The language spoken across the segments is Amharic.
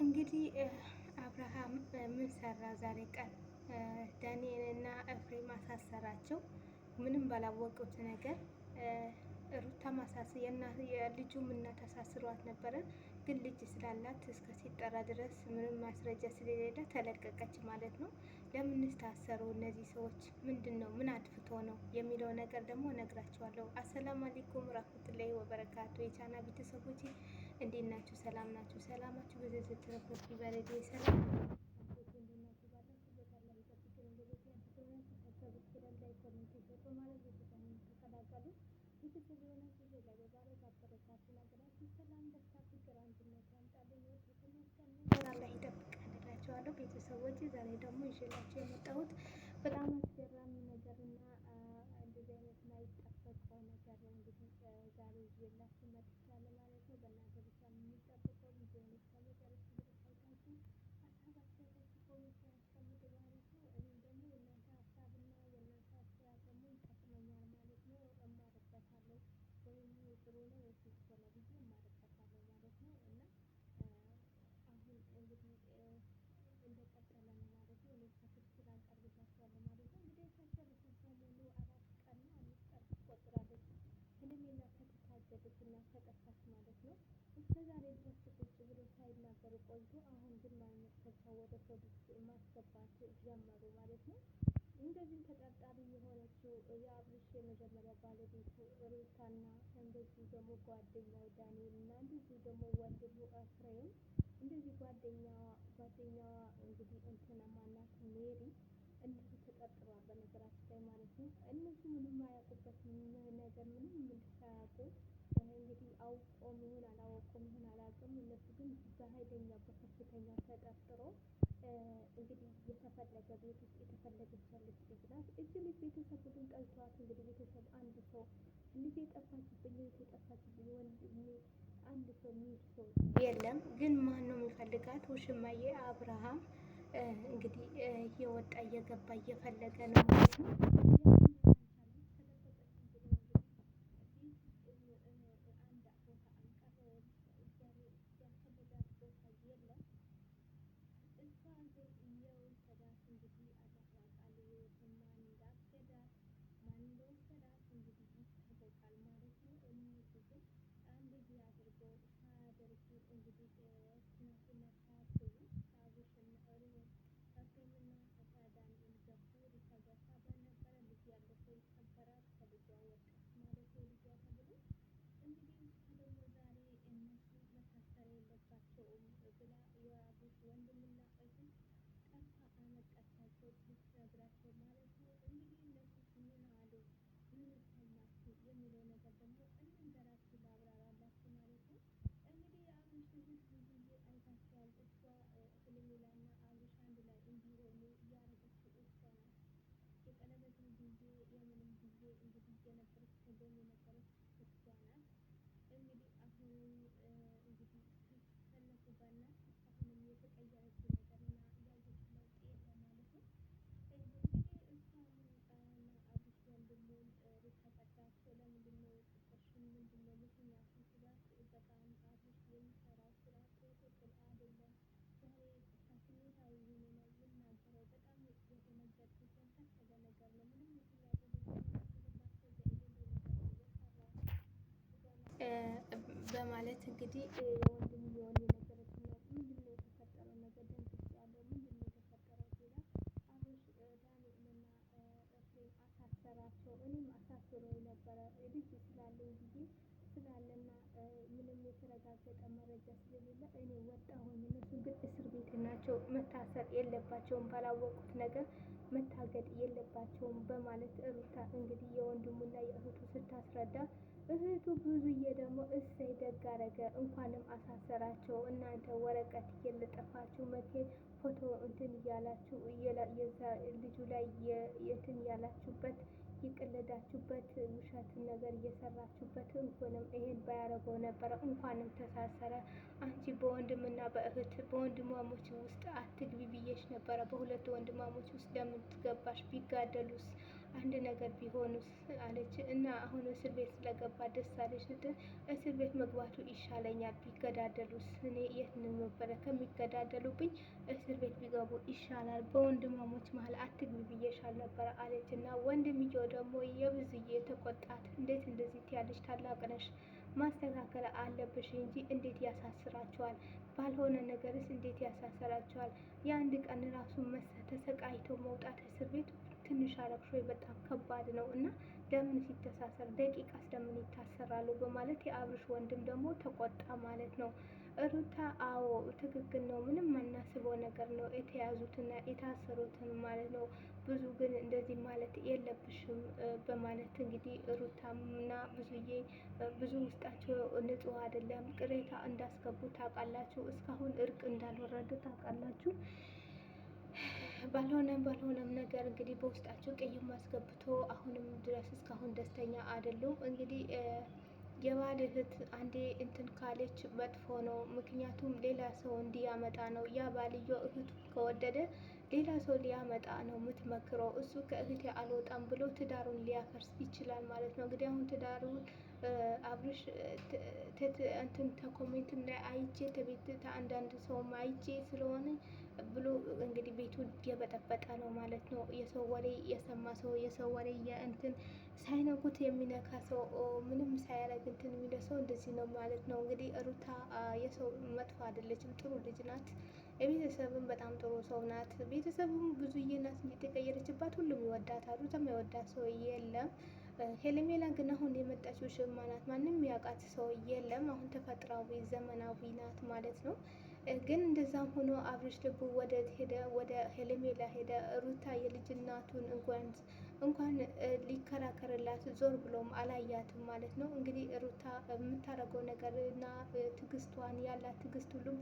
እንግዲህ አብርሃም ምን ሰራ ዛሬ ቀን? ዳንኤልና ኤፍሬም አሳሰራቸው። ምንም ባላወቁት ነገር ሩታ የልጁም እናት አሳስሯት ነበረ። ግን ልጅ ስላላት እስከ ሲጠራ ድረስ ምንም ማስረጃ ስለሌለ ተለቀቀች ማለት ነው። ለምንስ ታሰሩ እነዚህ ሰዎች? ምንድን ነው? ምን አድፍቶ ነው የሚለው ነገር ደግሞ እነግራቸዋለሁ። አሰላሙ አለይኩም ረህመቱላሂ ወበረካቱ። የቻና ቤተሰቦች እንዴት ናችሁ? ሰላም ናችሁ? ሰላማችሁ ብዙ ስትረፍረፍ ይበረድ። ሰላም ቤተሰቦች ዛሬ ደግሞ ይዤላችሁ የመጣሁት በጣም አስገራሚ ነገር እና እንደዚህ አይነት የማይጠበቀው ነገር እንግዲህ ዛሬ ይዤላችሁ መጥቻለሁ ማለት ነው። በእናንተ ብቻ የሚጠበቀው ቪዲዮውን እስከ መጨረሻ ድረስ አይታችሁ ሀሳባችሁን ኮሜንት ላይ አስቀምጡ ማለት ነው። እኔም ደግሞ የእናንተ ሀሳብና የእናንተ አስተያየት ደግሞ ይጠቅመኛል ማለት ነው። እማርበታለሁ ወይም ጥሩ ነው ወይስ መጥፎ ነው ብዬ እማርበታለሁ ማለት ነው። እና አሁን እንግዲህ እንደቀጠለ ነው ማለት ነው። እኔ ከክርስቲያን አቀርብላችኋለሁ ማለት ነው። እንግዲህ ከሰሩት ሰሞኑ 4 ቀን ነው 5 ቀን ትቆጥራለች ሄርሜላ ከተታገደች እና ከጠፋች ማለት ነው። እስከ ዛሬ ድረስ ቁጭ ብሎ ሳይናገሩ ቆይቶ አሁን ግን ማመልከቻ ወደ ፖሊስ ማስገባት ጀመሩ ማለት ነው። እንደዚህም ተጠርጣሪ የሆነችው የአብርሽ የመጀመሪያ ባለቤቱ ሩታና እንደዚሁ ደግሞ ጓደኛው ዳንኤል እና እንደዚሁ ደግሞ ወንድሙ ኤፍሬም እንደዚህ ጓደኛዋ እንግዲህ እንትና ማናት ሜሪ እነሱ ተጠርጥረዋል በነገራችን ላይ ማለት ነው። እነሱ ምንም አያውቁበት ነገር ምንም ሳያውቁ እንግዲህ አውቆም ይሁን አላወቁም ይሁን አላውቅም። እነሱ ግን በኃይለኛ በከፍተኛ ተጠርጥሮ እንግዲህ የተፈለገ ቤት ውስጥ የተፈለገች ያለች ልጅ ናት። እች ልጅ ቤተሰብ ሁሉም ጠልተዋት እንግዲህ ቤተሰብ አንድ ሰው ልጅ የጠፋችብኝ ወንድሜ አንድ ሰው የሚል ሰው የለም። ግን ማን ነው የሚፈልጋት? ውሽማዬ አብርሃም እንግዲህ እየወጣ እየገባ እየፈለገ ነው ማለት ነው። በማለት እንግዲህ የወንድምየውን የነገረችኝ ነው። ምንድን ነው የተፈጠረው ነገር? ደንግጫለሁ። ምንድን ነው የተፈጠረው ሲላት አብርሽ ዳንኤልና ኤፍሬም አሳሰራቸው። እኔም አሳስሮኝ ነበረ ልጅ ስላለኝ ጊዜ ስላለና ምንም የተረጋገጠ መረጃ ስለሌለ እኔ ወጣሁኝ። እነሱ ግን እስር ቤት ናቸው፣ መታሰር የለባቸውም፣ ባላወቁት ነገር መታገድ የለባቸውም በማለት ሩታ እንግዲህ የወንድሙና የእህቱ ስታስረዳ እህቱ ብዙዬ ደግሞ እሰይ ደግ አደረገ እንኳንም አሳሰራቸው። እናንተ ወረቀት እየለጠፋችሁ መቼ ፎቶ እንትን እያላችሁ የዛ ልጁ ላይ የትን ያላችሁበት የቀለዳችሁበት ውሸት ነገር እየሰራችሁበት እንኳንም ይሄን ባያረገው ነበረ። እንኳንም ተሳሰረ። አንቺ በወንድምና በእህት በወንድማሞች ውስጥ አትግቢ ብዬሽ ነበረ። በሁለቱ ወንድማሞች ውስጥ ለምን ትገባሽ? ቢጋደሉስ አንድ ነገር ቢሆንስ አለች እና አሁን እስር ቤት ስለገባ ደስ አለች ስትል እስር ቤት መግባቱ ይሻለኛል፣ ቢገዳደሉስ እኔ የት ነበረ ከሚገዳደሉብኝ እስር ቤት ቢገቡ ይሻላል፣ በወንድማሞች መሀል አትግቢ ብዬሻል ነበረ አለች እና ወንድምየው ደግሞ የብዙዬ ተቆጣት። እንዴት እንደዚህ ትያለሽ? ታላቅ ነሽ፣ ማስተካከል አለብሽ እንጂ እንዴት ያሳስራቸዋል? ባልሆነ ነገርስ እንዴት ያሳስራቸዋል? የአንድ ቀን ራሱ ተሰቃይቶ መውጣት እስር ቤት ትንሽ አረግሾ በጣም ከባድ ነው እና ለምን ሲተሳሰር ደቂቃስ ለምን ይታሰራሉ? በማለት የአብርሽ ወንድም ደግሞ ተቆጣ ማለት ነው። ሩታ አዎ ትክክል ነው፣ ምንም አናስበው ነገር ነው የተያዙትና የታሰሩትን ማለት ነው። ብዙ ግን እንደዚህ ማለት የለብሽም በማለት እንግዲህ ሩታምና ብዙዬ ብዙ ውስጣቸው ንጹሕ አይደለም፣ ቅሬታ እንዳስገቡ ታውቃላችሁ፣ እስካሁን እርቅ እንዳልወረደ ታውቃላችሁ። ባልሆነም ነገር እንግዲህ በውስጣቸው ቅይም አስገብቶ አሁንም ድረስ እስካሁን ደስተኛ አይደሉም። እንግዲህ የባል እህት አንዴ እንትን ካለች መጥፎ ነው። ምክንያቱም ሌላ ሰው እንዲያመጣ ነው። ያ ባልዮ እህቱ ከወደደ ሌላ ሰው ሊያመጣ ነው የምትመክረው። እሱ ከእህቴ አልወጣም ብሎ ትዳሩን ሊያፈርስ ይችላል ማለት ነው። እንግዲህ አሁን ትዳሩን አብርሽ እንትን ተኮሜንትም ላይ አይቼ ተቤት አንዳንድ ሰውም አይቼ ስለሆነ ብሎ እንግዲህ ቤቱን እየበጠበጠ ነው ማለት ነው። የሰው ወሬ የሰማ ሰው የሰው ወሬ የእንትን ሳይነኩት የሚነካ ሰው ምንም ሳያረግ እንትን የሚለ ሰው እንደዚህ ነው ማለት ነው። እንግዲህ ሩታ የሰው መጥፎ አይደለችም፣ ጥሩ ልጅ ናት። የቤተሰብም በጣም ጥሩ ሰው ናት። ቤተሰብም ብዙዬ ናት እንጂ የተቀየረችባት፣ ሁሉም ይወዳታል። ሩታም የወዳት ሰው የለም። ሄለሜላ ግን አሁን የመጣችው ሽማ ናት። ማንም ያውቃት ሰው የለም። አሁን ተፈጥሯዊ ዘመናዊ ናት ማለት ነው። ግን እንደዛም ሆኖ አብርሽ ልቡ ወደ ሄደ ወደ ሄለሜላ ሄደ። ሩታ የልጅ እናቱን እንኳን ሊከራከርላት ዞር ብሎም አላያትም ማለት ነው። እንግዲህ ሩታ የምታደርገው ነገር እና ትዕግስቷን ያላት ትዕግስት ሁሉም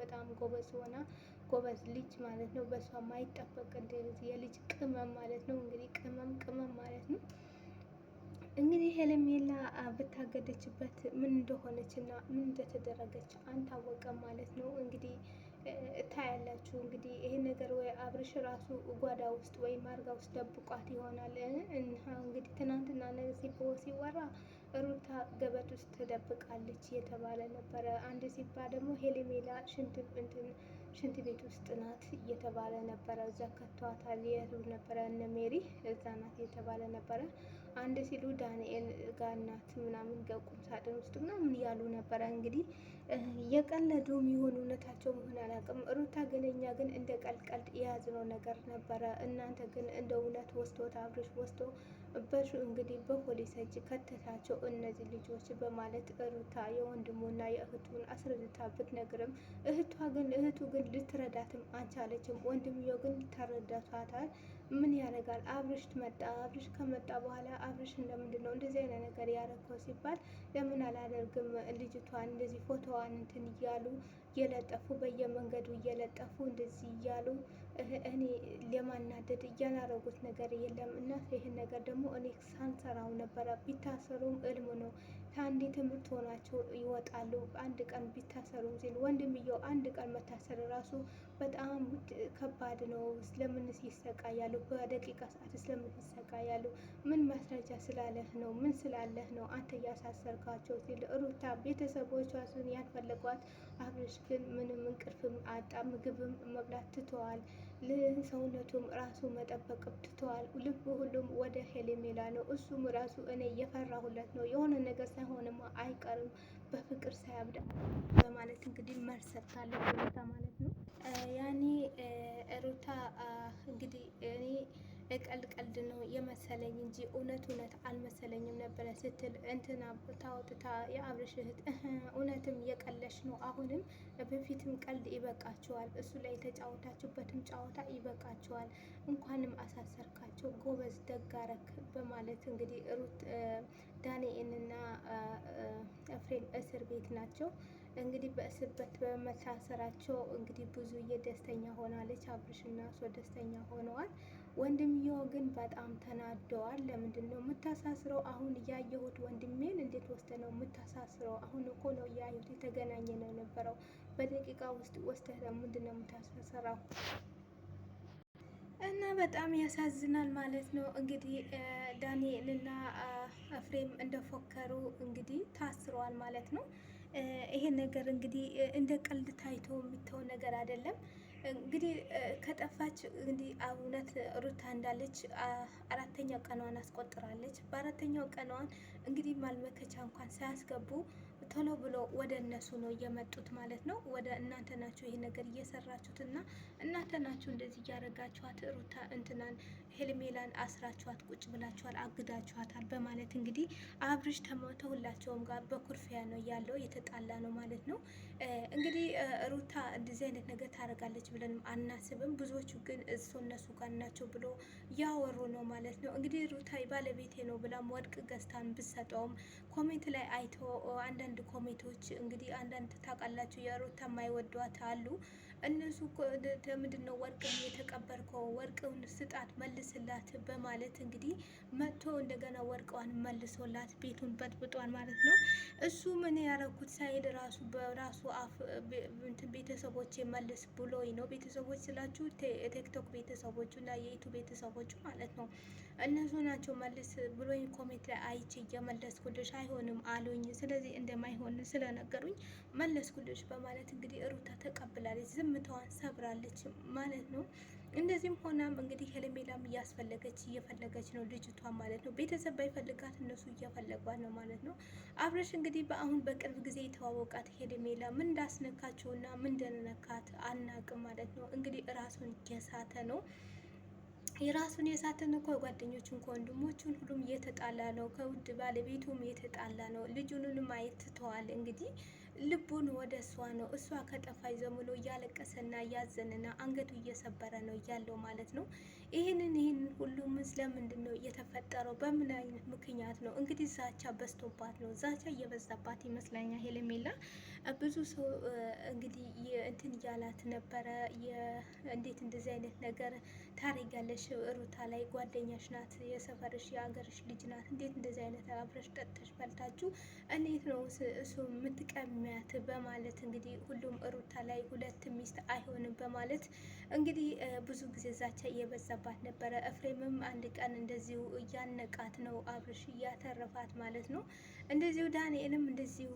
በጣም ጎበዝ ሆና ጎበዝ ልጅ ማለት ነው። በሷ ማይጠበቅ እንደዚህ የልጅ ቅመም ማለት ነው። እንግዲህ ቅመም ማለት ነው። እንግዲህ ሄለሜላ ብታገደችበት ምን እንደሆነች እና ምን እንደተደረገች አንታወቀም ማለት ነው። እንግዲህ ታያላችሁ። እንግዲህ ይሄን ነገር ወይ አብርሽ ራሱ ጓዳ ውስጥ ወይም አልጋ ውስጥ ደብቋት ይሆናል። እንግዲህ ትናንትና ሲወራ ሩታ ገበት ውስጥ ተደብቃለች የተባለ ነበረ። አንድ ሲባል ደግሞ ሄለሜላ ሽንት ቤት ውስጥ ናት እየተባለ ነበረ። እዛ ከቷታል የሩ ነበረ እነ ሜሪ እዛ ናት የተባለ ነበረ። አንድ ሲሉ ዳንኤል ጋር ናት ምናምን ቁም ሳጥን ውስጥ ምናምን እያሉ ነበረ። እንግዲህ የቀለዱ የሚሆኑ እውነታቸው መሆን አላውቅም። ሩታ ግን እኛ ግን እንደ ቀልቀልድ የያዝነው ነገር ነበረ። እናንተ ግን እንደ እውነት ወስዶት አብርሽ ወስዶ እንግዲህ በፖሊስ እጅ ከተታቸው እነዚህ ልጆች በማለት ሩታ የወንድሙና የእህቱን አስረድታ ብትነግርም እህቱ ግን ልትረዳትም አልቻለችም። ወንድምየው ግን ተረዳቷታል። ምን ያደርጋል አብርሽ መጣ። አብርሽ ከመጣ በኋላ አብርሽ እንደምንድን ነው እንደዚህ አይነት ነገር ያደረገው ሲባል ለምን አላደርግም ልጅቷን እንደዚህ ፎቶዋን እንትን እያሉ እየለጠፉ በየመንገዱ እየለጠፉ እንደዚህ እያሉ እኔ ለማናደድ እያላረጉት ነገር የለም እና ይህን ነገር ደግሞ እኔ ሳንሰራው ነበረ። ቢታሰሩም እልም ነው። ከአንዴ ትምህርት ሆናቸው ይወጣሉ። አንድ ቀን ቢታሰሩ ሲል ወንድምየው አንድ ቀን መታሰር ራሱ በጣም ከባድ ነው። ስለምንስ ይሰቃያሉ? በደቂቃ ሰዓት ስለምን ይሰቃያሉ? ምን ማስረጃ ስላለህ ነው? ምን ስላለህ ነው አንተ እያሳሰርካቸው? ሲል ሩታ ቤተሰቦቿ ስን ያልፈለጓት አብርሽ ግን ምንም እንቅልፍም አጣ። ምግብም መብላት ትተዋል። ሰውነቱም ራሱ መጠበቅ ትተዋል። ልቡ ሁሉም ወደ ሄለሜላ ነው። እሱም ራሱ እኔ እየፈራሁለት ነው፣ የሆነ ነገር ሳይሆንማ አይቀርም በፍቅር ሳያብዳ በማለት እንግዲህ መልስ ሰጥታለች ሩታ ማለት ነው። ያኔ ሩታ እንግዲህ እኔ ቀልድ ነው የመሰለኝ እንጂ እውነት አልመሰለኝም ነበረ ስትል እንትና ታወጥታ የአብርሽ እህት እውነትም እየቀለሽ ነው። አሁንም በፊትም ቀልድ ይበቃቸዋል። እሱ ላይ የተጫወታችሁበትም ጨዋታ ይበቃቸዋል። እንኳንም አሳሰርካቸው፣ ጎበዝ ደጋረክ በማለት እንግዲህ ሩት ዳንኤልና ኤፍሬም እስር ቤት ናቸው። እንግዲህ በእስር ቤት በመታሰራቸው እንግዲህ ብዙዬ ደስተኛ ሆናለች። አብርሽና እሷ ደስተኛ ሆነዋል። ወንድምየው ግን በጣም ተናደዋል። ለምንድን ነው የምታሳስረው? አሁን እያየሁት ወንድሜን እንዴት ወስደህ ነው የምታሳስረው? አሁን እኮ ነው እያየሁት የተገናኘ ነው የነበረው። በደቂቃ ውስጥ ወስደህ ምንድን ነው የምታሳስረው? እና በጣም ያሳዝናል ማለት ነው። እንግዲህ ዳንኤልና ኤፍሬም እንደፎከሩ እንግዲህ ታስረዋል ማለት ነው። ይሄ ነገር እንግዲህ እንደ ቀልድ ታይቶ የሚተው ነገር አይደለም። እንግዲህ ከጠፋች እንግዲህ እውነት ሩታ እንዳለች አራተኛው ቀኗን አስቆጥራለች። በአራተኛው ቀኗን እንግዲህ ማልመከቻ እንኳን ሳያስገቡ ቶሎ ብሎ ወደ እነሱ ነው እየመጡት ማለት ነው። ወደ እናንተ ናችሁ ይሄ ነገር እየሰራችሁት እና እናንተ ናችሁ እንደዚህ እያደረጋችኋት ሩታ እንትናን ሄልሜላን አስራችኋት ቁጭ ብላችኋል፣ አግዳችኋታል በማለት እንግዲህ አብርሽ ሁላቸውም ጋር በኩርፊያ ነው ያለው፣ የተጣላ ነው ማለት ነው። እንግዲህ ሩታ እንደዚህ አይነት ነገር ታደርጋለች ብለን አናስብም። ብዙዎቹ ግን እነሱ ጋር ናቸው ብሎ እያወሩ ነው ማለት ነው። እንግዲህ ሩታ ባለቤቴ ነው ብላም ወርቅ ገዝታን ብሰጠውም ኮሜንት ላይ አይቶ አንዳንድ ኮሜንቶች እንግዲህ አንዳንድ ታውቃላችሁ የሩታ የማይወዷት አሉ። እነሱ ምንድን ነው ወርቅ የተቀበርከው ወርቅውን ስጣት መልስላት በማለት እንግዲህ መጥቶ እንደገና ወርቀዋን መልሶላት ቤቱን በጥብጧል ማለት ነው። እሱ ምን ያረኩት ሳይል ራሱ በራሱ አፍ ቤተሰቦች መልስ ብሎኝ ነው። ቤተሰቦች ስላችሁ ቲክቶክ ቤተሰቦቹ እና የዩቱብ ቤተሰቦቹ ማለት ነው። እነሱ ናቸው መልስ ብሎኝ ኮሜንት ላይ አይቼ እየመለስኩልሽ አይሆንም አሉኝ። ስለዚህ እንደማይሆን ስለነገሩኝ መለስኩልሽ በማለት እንግዲህ ሩታ ተቀብላለች፣ ዝምታዋን ሰብራለች ማለት ነው። እንደዚህም ሆናም እንግዲህ ሄርሜላም እየፈለገች ነው ልጅቷ ማለት ነው። ቤተሰብ ባይፈልጋት እነሱ እየፈለጓት ነው ማለት ነው። አብረሽ እንግዲህ በአሁን በቅርብ ጊዜ የተዋወቃት ሄርሜላ ምን እንዳስነካችውና ምን እንደነካት አናቅም ማለት ነው። እንግዲህ ራሱን እየሳተ ነው። የራሱን የሳትን እኮ ጓደኞቹን ከወንድሞቹን ሁሉም እየተጣላ ነው። ከውድ ባለቤቱም እየተጣላ ነው። ልጁንም ማየት ትተዋል። እንግዲህ ልቡን ወደ እሷ ነው። እሷ ከጠፋች ዘምሎ እያለቀሰና እያዘንና አንገቱ እየሰበረ ነው ያለው ማለት ነው። ይህንን ሁሉም ስለምንድን ነው እየተፈጠረው? በምን አይነት ምክንያት ነው? እንግዲህ ዛቻ በዝቶባት ነው። ዛቻ እየበዛባት ይመስለኛል ሄርሜላ። ብዙ ሰው እንግዲህ እንትን እያላት ነበረ። እንዴት እንደዚህ አይነት ነገር ታደርጊያለሽ? ሩታ ላይ ጓደኛሽ ናት፣ የሰፈርሽ የሀገርሽ ልጅ ናት። እንዴት እንደዚህ አይነት አብረሽ ጠጥተሽ በልታችሁ እንዴት ነው እሱ የምትቀሚያት? በማለት እንግዲህ ሁሉም ሩታ ላይ ሁለት ሚስት አይሆንም በማለት እንግዲህ ብዙ ጊዜ ዛቻ እየበዛባት ነበረ። ኤፍሬምም አንድ ቀን እንደዚሁ እያነቃት ነው፣ አብርሽ እያተረፋት ማለት ነው። እንደዚሁ ዳንኤልም እንደዚሁ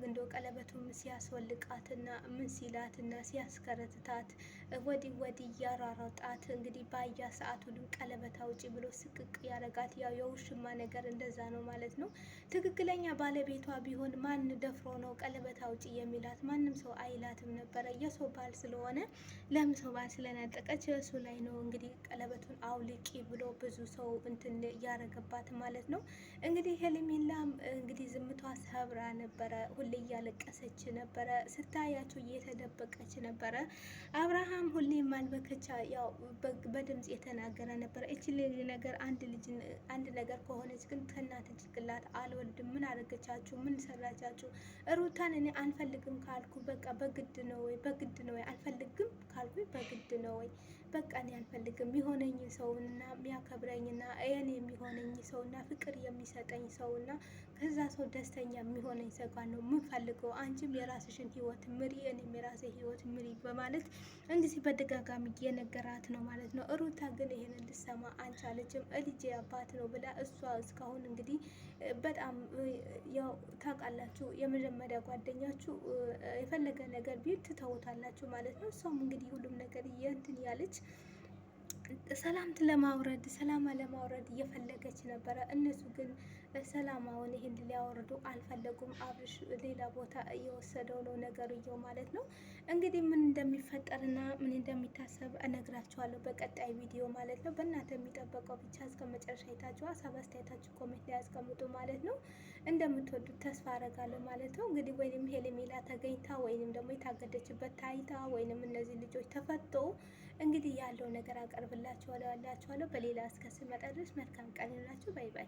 እንደ ቀለበቱም ሲያስወልቃትና ምን ሲላትና ሲያስከረትታት ወዲህ ወዲህ እያራራጣት እንግዲህ ባያ ሰዓት ሁሉም ቀለበት አውጪ ብሎ ስቅቅ ያረጋት። ያው የውሽማ ነገር እንደዛ ነው ማለት ነው። ትክክለኛ ባለቤቷ ቢሆን ማን ደፍሮ ነው ቀለበት አውጪ የሚላት? ማንም ሰው አይላትም ነበረ። የሰው ባል ስለሆነ ለምን ሰው ባል ስለነጠቀች እሱ ላይ ነው እንግዲህ ቀለበቱን አውልቂ ብሎ ብዙ ሰው እንትን እያረገባት ማለት ነው። እንግዲህ ሄርሜላም እንግዲህ ዝምቷ ሰብራ ነበረ። ሁሌ እያለቀሰች ነበረ። ስታያቸው እየተደበቀች ነበረ። አብርሃም ሁሌ ማልበከቻ ያው በድምጽ የተናገረ ነበረ። እቺ ነገር አንድ ነገር ከሆነች ግን ከእናት ጭንቅላት አልወልድም። ምን አደረገቻችሁ? ምን ሰራቻችሁ? ሩታን እኔ አንፈልግም ካልኩ በቃ በግድ ነው ወይ? በግድ ነው ወይ? አልፈልግም ካልኩ በግድ ነው ወይ? በቃ እኔ አልፈልግም። የሚሆነኝ ሰውና የሚያከብረኝና እኔ የሚሆነኝ ሰውና ፍቅር የሚሰጠኝ ሰውና ከዛ ሰው ደስተኛ የሚሆነኝ ሰው ጋር ነው የምንፈልገው። አንቺም የራስሽን ህይወት ምሪ፣ እኔም የራሴ ህይወት ምሪ በማለት እንግዲህ በደጋጋሚ እየነገራት ነው ማለት ነው። ሩታ ግን ይሄንን ልሰማ አልቻለችም። ልጄ አባት ነው ብላ እሷ እስካሁን እንግዲህ በጣም ያው ታውቃላችሁ፣ የመጀመሪያ ጓደኛችሁ የፈለገ ነገር ቢል ትተውታላችሁ ማለት ነው። እሷም እንግዲህ ሁሉም ነገር እንትን ያለች ሰላም ለማውረድ እየፈለገች ነበረ። እነሱ ግን ሰላማውን ይህን ሊያወርዱ አልፈለጉም። አብርሽ ሌላ ቦታ እየወሰደው ነው ነገርየው ማለት ነው። እንግዲህ ምን እንደሚፈጠርና ምን እንደሚታሰብ እነግራችኋለሁ በቀጣይ ቪዲዮ ማለት ነው። በእናንተ የሚጠበቀው ብቻ እስከ መጨረሻ አይታችሁ ሀሳብ አስተያየታችሁ ኮሜንት ላይ ያስቀምጡ ማለት ነው። እንደምትወዱት ተስፋ አረጋለሁ ማለት ነው። እንግዲህ ወይንም ሄርሜላ ተገኝታ ወይንም ደግሞ የታገደችበት ታይታ ወይንም እነዚህ ልጆች ተፈቶ እንግዲህ ያለው ነገር አቀርብላችኋለሁ። በሌላ እስከ ስመጣ ድረስ መልካም ቀን ይሁንላችሁ። ባይ ባይ።